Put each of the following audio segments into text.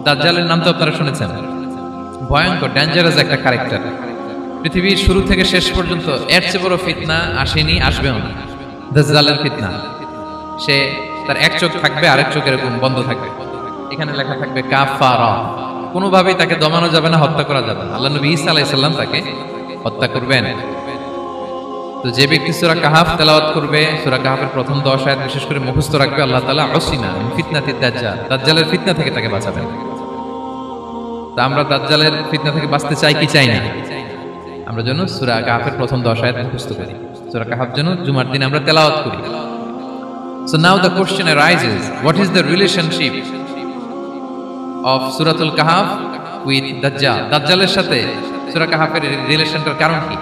দাজ্জালের নাম তো আপনারা শুনেছেন, ভয়ঙ্কর ডেঞ্জারাস একটা ক্যারেক্টার। পৃথিবীর শুরু থেকে শেষ পর্যন্ত এর চেয়ে বড় ফিতনা আসেনি, আসবেও না। দাজ্জালের ফিতনা, সে তার এক চোখ থাকবে, আরেক চোখ এরকম বন্ধ থাকবে, এখানে লেখা থাকবে কাফারা। কোনোভাবেই তাকে দমানো যাবে না, হত্যা করা যাবে না। আল্লাহ নবী ঈসা আলাইহিস সালাম তাকে হত্যা করবেন। তো যে ব্যক্তি সূরা কাহাফ তেলাওয়াত করবে, সূরা কাহাফের প্রথম 10 আয়াত বিশেষ করে মুখস্থ রাখবে, আল্লাহ তাআলা উসিনা ফিতনাতিদ দাজ্জাল, দাজ্জালের ফিতনা থেকে তাকে বাঁচাবেন। তা আমরা দাজ্জালের ফিতনা থেকে বাঁচতে চাই কি চাই না? আমরা যেন সূরা কাহাফের প্রথম 10 আয়াত মুখস্থ করি, সূরা কাহাফ যেন জুমার দিন আমরা তেলাওয়াত করি। So now the question arises, what is the relationship of Suratul Kahf with Dajjal? দাজ্জালের সাথে সূরা কাহাফের রিলেশনটার কারণ কি?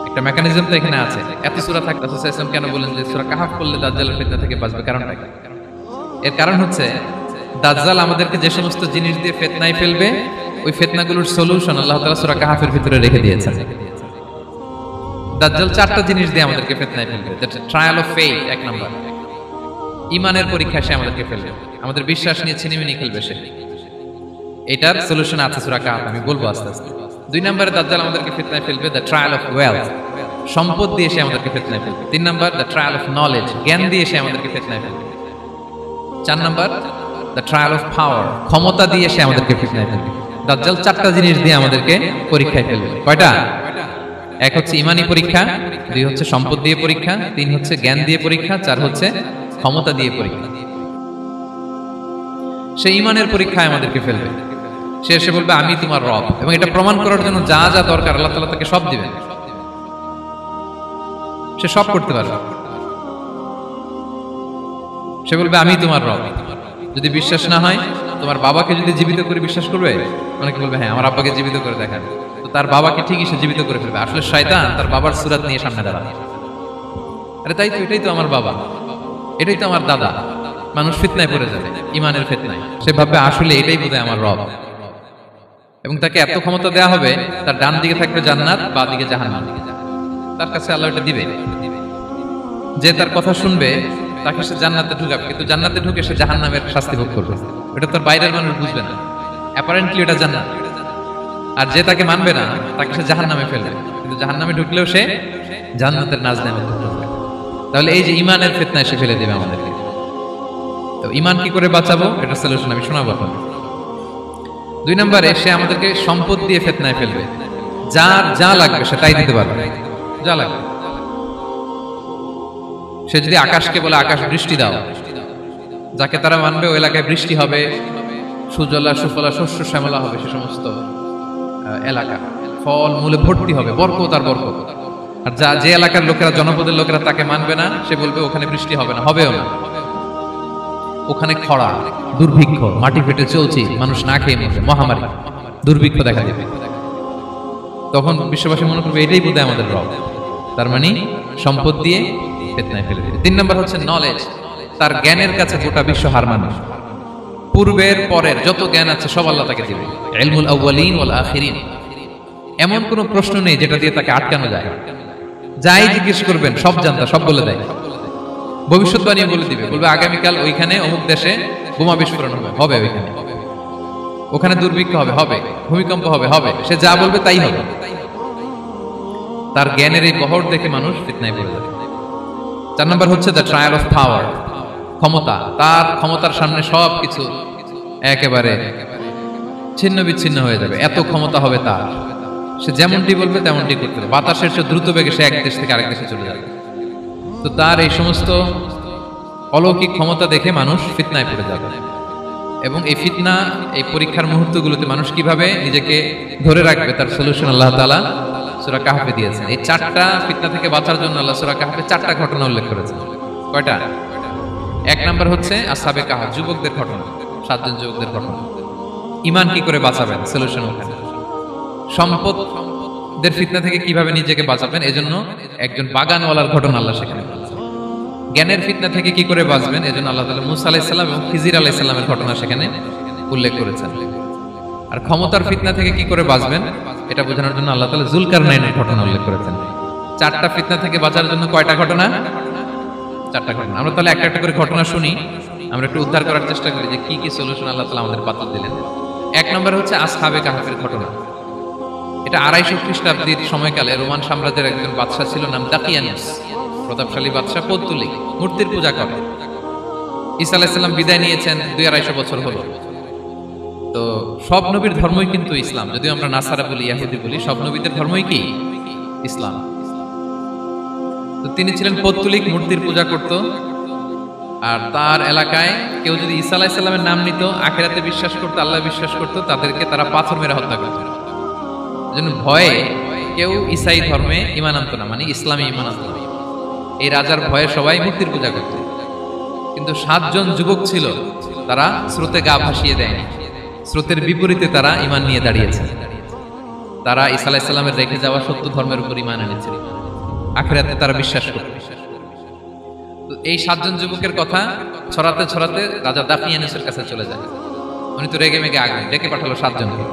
একটা মেকানিজম তো এখানে আছে। এত সূরা থাকতে রাসূল সাল্লাল্লাহু আলাইহি ওয়াসাল্লাম কেন বলেন যে সূরা কাহাফ পড়লে দাজ্জালের ফিতনা থেকে বাঁচবে? কারণটা কি? এর কারণ হচ্ছে দাজ্জাল আমাদেরকে যে সমস্ত জিনিস দিয়ে ফিতনায় ফেলবে, ওই ফিতনাগুলোর সলিউশন আল্লাহ তাআলা সূরা কাহাফের ভিতরে রেখে দিয়েছেন। দাজ্জাল 4টা জিনিস দিয়ে আমাদেরকে ফিতনায় ফেলবে। দ্যাটস ট্রায়াল অফ ফেথ, এক নাম্বার। ঈমানের পরীক্ষা সে আমাদেরকে ফেলবে, আমাদের বিশ্বাস নিয়ে ছিনিমিনি খেলবে সে। এটার সলিউশন আছে সূরা কাহাফ, আমি বলবো আস্তে আস্তে। 2 নম্বরে দাজ্জাল আমাদেরকে ফিতনায় ফেলবে, দ্য ট্রায়াল অফ ওয়েলথ, সম্পদ দিয়ে সে আমাদেরকে ফিতনায় ফেলবে। 3 নম্বর দ্য ট্রায়াল অফ নলেজ, জ্ঞান দিয়ে সে আমাদেরকে ফিতনায় ফেলবে। 4 নম্বর দ্য ট্রায়াল অফ পাওয়ার, ক্ষমতা দিয়ে সে আমাদেরকে ফিতনায় ফেলবে। দাজ্জাল 4টা জিনিস দিয়ে আমাদেরকে পরীক্ষায় ফেলবে। কয়টা? এক হচ্ছে ইমানি পরীক্ষা, 2 হচ্ছে সম্পদ দিয়ে পরীক্ষা, 3 হচ্ছে জ্ঞান দিয়ে পরীক্ষা, 4 হচ্ছে ক্ষমতা দিয়ে পরীক্ষা। সে ইমানের পরীক্ষায় আমাদেরকে ফেলবে। সে এসে বলবে আমি তোমার রব, এবং এটা প্রমাণ করার জন্য যা যা দরকার আল্লাহ তাআলা তাকে সব দিবেন, সে সব করতে পারবে। সে বলবে আমি তোমার রব। যদি বিশ্বাস না হয়, তোমার বাবাকে যদি জীবিত করে বিশ্বাস করবে, অনেকে বলবে হ্যাঁ আমার আব্বাকে জীবিত করে দেখান, তো তার বাবাকে ঠিকই সে জীবিত করে ফেলবে। আসলে শয়তান তার বাবার সুরাত নিয়ে সামনে দাঁড়াবে, আরে তাই তো, এটাই তো আমার বাবা, এটাই তো আমার দাদা। মানুষ ফিতনায় পড়ে যাবে, ইমানের ফিতনায়। সে ভাববে আসলে এটাই বোধহয় আমার রব, এবং তাকে এত ক্ষমতা দেয়া হবে, তার ডান দিকে থাকবে জান্নাত, বাঁ দিকে জাহান্নাম। তার কাছে আল্লাহ এটা দিবে, যে তার কথা শুনবে তাকে সে জান্নাতে ঢুকাবে, কিন্তু জান্নাতে ঢুকে সে জাহান্নামের শাস্তি ভোগ করবে। এটা তার বাইরের মানুষ বুঝবে না, অ্যাপারেন্টলি এটা জান্নাত। আর যে তাকে মানবে না, তাকে সে জাহান্নামে ফেলবে, কিন্তু জাহান্নামে ঢুকলেও সে জান্নাতের নাজনেমে ঢুকবে। তাহলে এই যে ইমানের ফিতনায় সে ফেলে দেবে আমাদেরকে। তো ইমান কি করে বাঁচাবো, এটা সলিউশন আমি শোনাবো এখন। 2 নম্বরে সে আমাদেরকে সম্পদ দিয়ে ফিতনায় ফেলবে। যার যা লাগবে সে তাই দিতে পারবে, যা লাগবে। সে যদি আকাশকে বলে আকাশ বৃষ্টি দাও, যাকে তারা মানবে ওই এলাকায় বৃষ্টি হবে, সুজলা সুফলা শস্য শ্যামলা হবে, সে সমস্ত এলাকা ফল মূলে ভর্তি হবে, বরকত আর বরকত। আর যে এলাকার লোকেরা, জনপদের লোকেরা তাকে মানবে না, সে বলবে ওখানে বৃষ্টি হবে না, হবেও না, ওখানে খরা, দুর্ভিক্ষ, মাটি ফেটে চলছে, মানুষ না খেয়ে মরবে, মহামারী, দুর্ভিক্ষ দেখা দেবে। তখন বিশ্ববাসী মনে করবে এটাই বোধহয় আমাদের রব। তার মানে সম্পদ দিয়ে ফিতনায় ফেলে দিবে। 3 নম্বর হচ্ছে নলেজ, তার জ্ঞানের কাছে গোটা বিশ্ব হার মানবে। পূর্বের পরের যত জ্ঞান আছে সব আল্লাহ তাকে দিবে। ইলমুল আউয়ালিন ওয়াল আখিরিন, এমন কোন প্রশ্ন নেই যেটা দিয়ে তাকে আটকানো যায়। যাই জিজ্ঞেস করবেন সব জানতা, সব বলে দেয়। ভবিষ্যৎবাণী বলে দিবে, বলবে আগামীকাল ওইখানে অমুক দেশে বোমা বিস্ফোরণ হবে, হবে ওইখানে, ওখানে দুর্ভিক্ষ হবে, হবে, ভূমিকম্প হবে, হবে। সে যা বলবে তাই হবে। তার জ্ঞানের এই বহর দেখে মানুষ ফিতনায় পড়ে যাবে। 4 নম্বর হচ্ছে দ্য ট্রায়াল অফ পাওয়ার, ক্ষমতা। তার ক্ষমতার সামনে সবকিছু একেবারে ছিন্ন বিচ্ছিন্ন হয়ে যাবে, এত ক্ষমতা হবে তার। সে যেমনটি বলবে তেমনটি করতে হবে। বাতাসের চেয়ে দ্রুত বেগে সে এক দেশ থেকে আরেক দেশে চলে যাবে। তো তার এই সমস্ত অলৌকিক ক্ষমতা দেখে মানুষ ফিতনায় পড়ে যাবে। এবং এই ফিতনা, এই পরীক্ষার মুহূর্তগুলোতে মানুষ কিভাবে নিজেকে ধরে রাখবে, তার সলিউশন আল্লাহ তাআলা সূরা কাহফে দিয়েছেন। এই 4টা ফিতনা থেকে বাঁচার জন্য আল্লাহ সূরা কাহফে 4টা ঘটনা উল্লেখ করেছেন। কয়টা? 1 নম্বর হচ্ছে আসহাবে কাহফ, যুবকদের ঘটনা, 7 জন যুবকদের ঘটনা। ঈমান কি করে বাঁচাবেন, সলিউশন ওখানে। সম্পদের ফিতনা থেকে কিভাবে নিজেকে বাঁচাবেন, এজন্য একজন বাগানওয়ালার ঘটনা আল্লাহ সেখানে বলেছেন। জ্ঞানের ফিতনা থেকে কি করে বাঁচবেন, এজন্য আল্লাহ তাআলা মূসা আলাইহিস সালাম এবং খিজির আলাইহিস সালামের ঘটনা সেখানে উল্লেখ করেছেন। আর ক্ষমতার ফিতনা থেকে কি করে বাঁচবেন এটা বোঝানোর জন্য আল্লাহ তাআলা যুলকারনাইনের ঘটনা উল্লেখ করেছেন। 4টা ফিতনা থেকে বাঁচার জন্য কয়টা ঘটনা? 4টা ঘটনা। আমরা তাহলে একটা একটা করে ঘটনা শুনি, আমরা একটু উদ্ধার করার চেষ্টা করি যে কি কি সলিউশন আল্লাহ তাআলা আমাদের বাতল দিলেন। এক নম্বরে হচ্ছে আসহাবে কাহফের ঘটনা। এটা 250 খ্রিস্টাব্দের সময়কালে রোমান সাম্রাজ্যের একজন বাদশা ছিল, নাম দাকিয়ানুস, প্রতাপশালী বাদশা, পৌত্তলিক, মূর্তির পূজা করে। ঈসা আলাইহিস সালাম বিদায় নিয়েছেন 250 বছর হলো। তো সব নবীর ধর্মই কিন্তু ইসলাম, যদিও আমরা নাসারা বলি, ইহুদি বলি, সব নবীদের ধর্মই কি ইসলাম। তো তিনি ছিলেন পৌত্তলিক, মূর্তির পূজা করত। আর তার এলাকায় কেউ যদি ঈসা আলাইহিস সালামের নাম নিত, আখিরাতে বিশ্বাস করত, আল্লাহ বিশ্বাস করত, তাদেরকে তারা পাথর মেরে হত্যা করত। এজন্য ভয়ে কেউ ঈসাই ধর্মে ঈমান আনতো না, মানে ইসলামে ঈমান আনতো না। এই রাজার ভয়ে সবাই মূর্তির পূজা করত। কিন্তু 7 জন যুবক ছিল, তারা স্রোতে গা ভাসিয়ে দেয়নি, স্রোতের বিপরীতে তারা ঈমান নিয়ে দাঁড়িয়েছে। তারা ঈসা আলাইহিস সালামের রেখে যাওয়া সত্য ধর্মের উপর ঈমান এনেছিল, আখিরাতে তারা বিশ্বাস করত। তো এই 7 জন যুবকের কথা ছড়াতে ছড়াতে রাজা দাকিয়ানুসের কাছে চলে যায়। উনি তো রেগে মেগে আগে ডেকে পাঠালো 7 জনকে।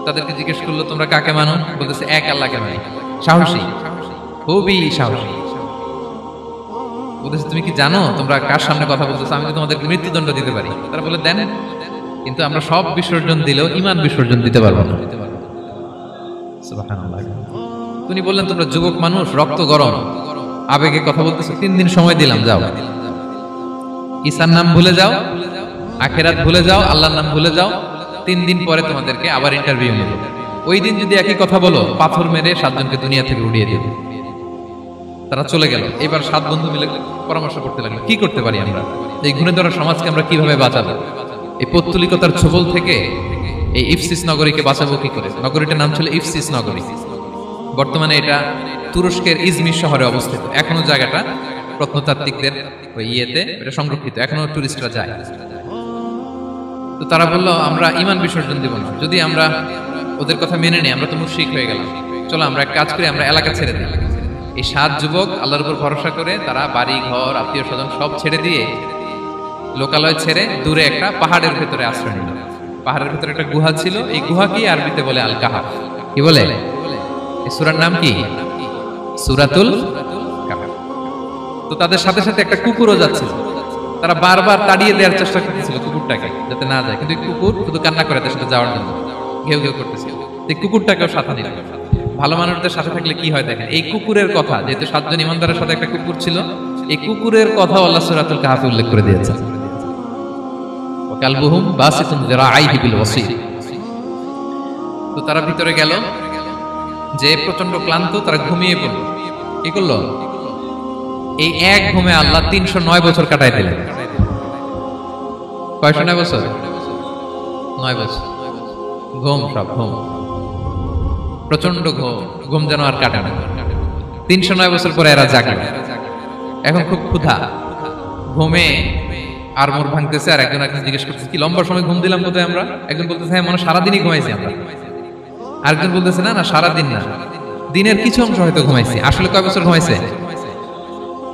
তাদেরকে জিজ্ঞেস করলো, তোমরা কাকে মানো? বলতেছে এক আল্লাহকে মানি। সাহসী, খুবই সাহসী। বলতেছে তুমি কি জানো তোমরা কার সামনে কথা বলতেছো? আমি তো তোমাদেরকে মৃত্যুদণ্ড দিতে পারি। তারা বলে দেন, কিন্তু আমরা সব বিসর্জন দিলেও ঈমান বিসর্জন দিতে পারবো না। সুবহানাল্লাহ। তিনি বললেন, তোমরা যুবক মানুষ, রক্ত গরম, আবেগে কথা বলতেছো, 3 দিন সময় দিলাম, যাও ঈসার নাম ভুলে যাও, আখিরাত ভুলে যাও, আল্লাহর নাম ভুলে যাও। 3 দিন পরে তোমাদেরকে আবার ইন্টারভিউ নেব। ওই দিন যদি একই কথা বলো, পাথর মেরে 7 জনকে দুনিয়া থেকে উড়িয়ে দেব। তারা চলে গেল। এবার 7 বন্ধু মিলে পরামর্শ করতে লাগলো, কি করতে পারি আমরা, এই গুণে ধরা সমাজকে আমরা কিভাবে বাঁচাবো, এই পৌত্তলিকতার ছোবল থেকে এই ইফসিস নগরীকে বাঁচাবো কি করে। নগরীটার নাম ছিল ইফসিস নগরী। বর্তমানে এটা তুরস্কের ইজমির শহরে অবস্থিত। এখনো জায়গাটা প্রত্নতাত্ত্বিকদের ওই ইয়েতে এটা সংরক্ষিত, এখনো টুরিস্টরা যায়। তো তারা বললো, আমরা ঈমান বিসর্জন দেব না, যদি আমরা ওদের কথা মেনে নিই আমরা তো মুশরিক হয়ে গেলাম। চলো আমরা এক কাজ করি, আমরা এলাকা ছেড়ে দিই। এই 7 যুবক আল্লাহর উপর ভরসা করে তারা বাড়ি ঘর, আত্মীয় স্বজন সব ছেড়ে দিয়ে, লোকালয় ছেড়ে দূরে একটা পাহাড়ের ভেতরে আশ্রয় নিল। পাহাড়ের ভেতরে একটা গুহা ছিল, এই গুহাকেই আরবিতে বলে আল কাহাফ। কি বলে? এই সূরার নাম কি? সূরাতুল কাহাফ। তো তাদের সাথে সাথে একটা কুকুরও যাচ্ছিল। তারা বারবার তাড়িয়ে দেওয়ার চেষ্টা করতেছিল কুকুরটাকে, যাতে না যায়, কিন্তু কুকুর শুধু কান্না করে তার সাথে যাওয়ার জন্য ঘেউ ঘেউ করতেছিল। এই কুকুরটাকেও সাথে নিল। ভালো মানুষদের সাথে থাকলে কি হয় দেখেন, এই কুকুরের কথা, যেহেতু 7 জন ইমানদারের সাথে একটা কুকুর ছিল, এই কুকুরের কথা আল্লাহ সূরাতুল কাহাফে উল্লেখ করে দিয়েছেন। ওয়াকালবুহুম বাসিতুন যিরাআইহি বিল ওয়াসি। তো তারা ভিতরে গেল, যে প্রচন্ড ক্লান্ত, তারা ঘুমিয়ে পড়ল। কি করলো? এই এক ঘুমে আল্লাহ 309 বছর কাটাই দিলেন। কয়শো 9 বছর? 9 বছর ঘুম, সব ঘুম, প্রচন্ড ঘুম, ঘুম যেন আর কাটে না। 309 বছর পরে এরা জাগলো। এখন খুব ক্ষুধা, ঘুমে আর মোর ভাঙতেছে। আর একজন জিজ্ঞেস করতেছে, কি লম্বা সময় ঘুম দিলাম কোথায় আমরা? একজন বলতেছে, হ্যাঁ, মানে সারাদিনই ঘুমাইছি আমরা। আরেকজন বলতেছে, না না, সারাদিন না, দিনের কিছু অংশ হয়তো ঘুমাইছি। আসলে কয় বছর ঘুমাইছে?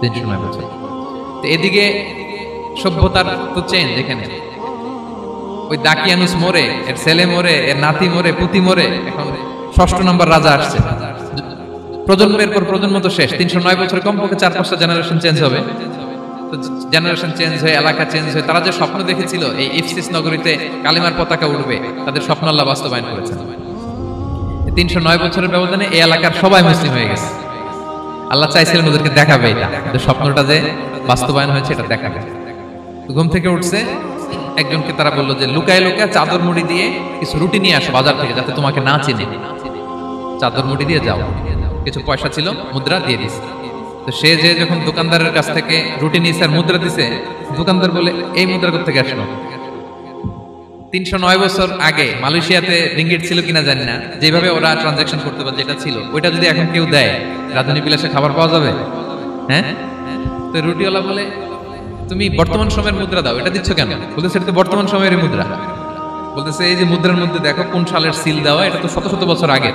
309 বছর। তো এদিকে সভ্যতার তো চেঞ্জ। এখানে ওই দাকিয়ানুস মরে, এর ছেলে মরে, এর নাতি মরে, পুতি মরে, এখন 6ষ্ঠ নম্বর রাজা আসছে। প্রজন্মের পর প্রজন্ম তো শেষ। 309 বছরে কমপক্ষে 4-5টা জেনারেশন চেঞ্জ হবে। তো জেনারেশন চেঞ্জ হয়ে, এলাকা চেঞ্জ হয়ে, তারা যে স্বপ্ন দেখেছিল এই ইফসিস নগরীতে কালিমার পতাকা উঠবে, তাদের স্বপ্ন আল্লাহ বাস্তবায়ন করেছেন। 309 বছরের ব্যবধানে এই এলাকার সবাই মুসলিম হয়ে গেছে। আল্লাহ চাইছিলেন ওদেরকে দেখাবে এটা, কিন্তু স্বপ্নটা যে বাস্তবায়ন হয়েছে এটা দেখাবে। ঘুম থেকে উঠছে, একজনকে তারা বললো যে লুকায় লুকায় চাদর মুড়ি দিয়ে কিছু রুটি নিয়ে আসো বাজার থেকে, যাতে তোমাকে না চিনে। চাদর মুড়ি দিয়ে যাও। কিছু পয়সা ছিল, মুদ্রা দিয়ে দিছে। তো সে যে যখন দোকানদারের কাছ থেকে রুটি নিয়েছে আর মুদ্রা দিছে, দোকানদার বলে, এই মুদ্রা কোথা থেকে আসলো? 309 বছর আগে মালয়েশিয়াতে রিঙ্গিট ছিল কিনা জানি না, যেভাবে ওরা ট্রানজাকশন করতে পারে, যেটা ছিল ওইটা যদি এখন কেউ দেয়, রাজধানী বিলাসে খাবার পাওয়া যাবে? হ্যাঁ। তো রুটিওয়ালা বলে, তুমি বর্তমান সময়ের মুদ্রা দাও, এটা দিচ্ছ কেন? বলতেছে, এটা তো বর্তমান সময়ের মুদ্রা। বলতেছে, এই যে মুদ্রার মধ্যে দেখো কোন সালের সিল দেওয়া, এটা তো শত শত বছর আগে।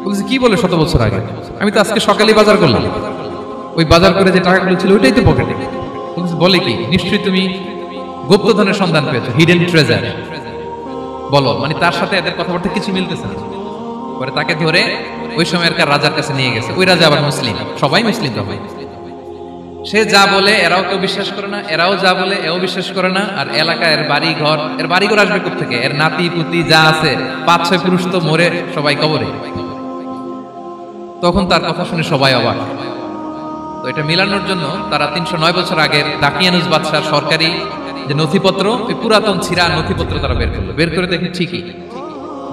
বলতেছে, কি বলে শত বছর আগে? আমি তো আজকে সকালেই বাজার করলাম, ওই বাজার করে যে টাকাগুলো ছিল ওইটাই তো পকেটে। বলতেছে, বলে কি? নিশ্চয়ই তুমি গুপ্তধনের সন্ধান পেয়েছো, হিডেন ট্রেজার। বলো, মানে তার সাথে এদের কথাবার্তা কিছু মিলতেছে না। পরে তাকে ধরে ওই সময়কার রাজার কাছে নিয়ে গেছে। ওই রাজা আবার মুসলিম, সবাই মুসলিম। সে যা বলে এরাও কেউ বিশ্বাস করে না, এরাও যা বলে এও বিশ্বাস করে না। আর এলাকা এর বাড়িঘর আসবে কোত্থেকে? এর নাতি পুতি যা আছে 5-6 পুরুষ তো মরে সবাই কবরে। তখন তার কথা শুনে সবাই অবাক। তো এটা মিলানোর জন্য তারা 309 বছর আগের দাকিয়ানুস বাদশার সরকারি যে নথিপত্র, ওই পুরাতন ছিঁড়া নথিপত্র তারা বের করলো। বের করে দেখে ঠিকই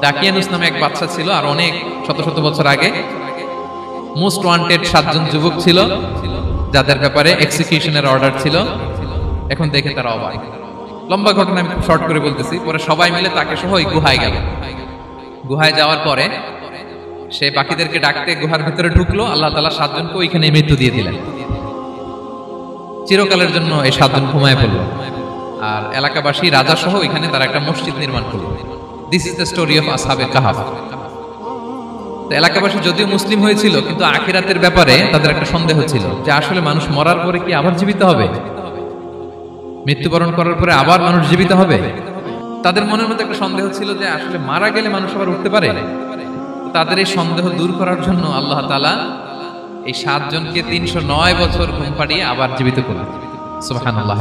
দাকিয়ানুস নামে এক বাদশা ছিল, আর অনেক শত শত বছর আগে মোস্ট ওয়ান্টেড 7 জন যুবক ছিল যাদের ব্যাপারে এক্সিকিউশনের অর্ডার ছিল। এখন দেখে তারা অবাক। লম্বা ঘটনা আমি শর্ট করে বলতেছি। পরে সবাই মিলে তাকে সহ ওই গুহায় গেল। গুহায় যাওয়ার পরে সে বাকিদেরকে ডাকতে গুহার ভিতরে ঢুকলো। আল্লাহ তাআলা 7 জনকে ওইখানে মৃত্যু দিয়ে দিলেন। চিরকালের জন্য এই 7 জন ঘুমায় পড়লো। আর এলাকাবাসী রাজা সহ এখানে তারা একটা মসজিদ নির্মাণ করলো। This is the story of Ashabe Kahf. তো এলাকাবাসী যদিও মুসলিম হয়েছিল, কিন্তু আখিরাতের ব্যাপারে তাদের একটা সন্দেহ ছিল যে আসলে মানুষ মরার পরে কি আবার জীবিত হবে? মৃত্যুবরণ করার পরে আবার মানুষ জীবিত হবে? তাদের মনের মধ্যে একটা সন্দেহ ছিল যে আসলে মারা গেলে মানুষ আবার উঠতে পারে। তাদের এই সন্দেহ দূর করার জন্য আল্লাহ তাআলা এই 7 জনকে 309 বছর ঘুম পাড়িয়ে আবার জীবিত করলেন। সুবহানাল্লাহ।